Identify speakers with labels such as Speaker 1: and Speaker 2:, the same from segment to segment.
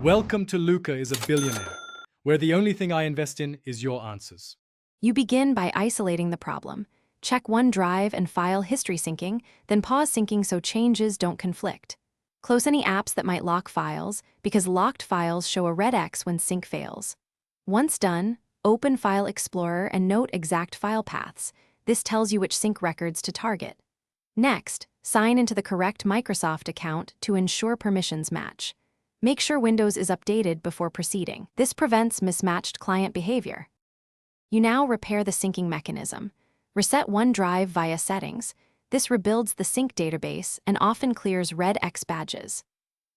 Speaker 1: Welcome to Luca is a Billionaire, where the only thing I invest in is your answers.
Speaker 2: You begin by isolating the problem. Check OneDrive and file history syncing, then pause syncing so changes don't conflict. Close any apps that might lock files, because locked files show a red X when sync fails. Once done, open File Explorer and note exact file paths. This tells you which sync records to target. Next, sign into the correct Microsoft account to ensure permissions match. Make sure Windows is updated before proceeding. This prevents mismatched client behavior. You now repair the syncing mechanism. Reset OneDrive via settings. This rebuilds the sync database and often clears red X badges.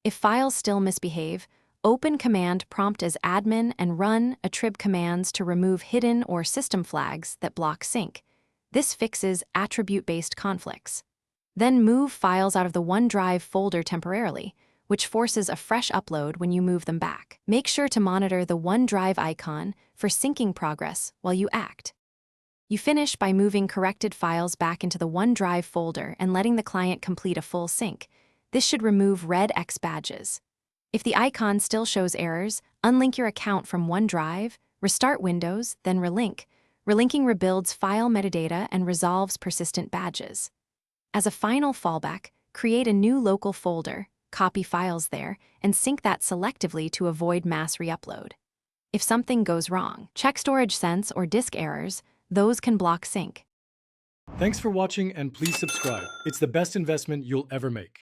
Speaker 2: If files still misbehave, open command prompt as admin and run attrib commands to remove hidden or system flags that block sync. This fixes attribute-based conflicts. Then move files out of the OneDrive folder temporarily, which forces a fresh upload when you move them back. Make sure to monitor the OneDrive icon for syncing progress while you act. You finish by moving corrected files back into the OneDrive folder and letting the client complete a full sync. This should remove red X badges. If the icon still shows errors, unlink your account from OneDrive, restart Windows, then relink. Relinking rebuilds file metadata and resolves persistent badges. As a final fallback, create a new local folder, copy files there, and sync that selectively to avoid mass re-upload. If something goes wrong, check storage sense or disk errors. Those can block sync.
Speaker 1: Thanks for watching and please subscribe. It's the best investment you'll ever make.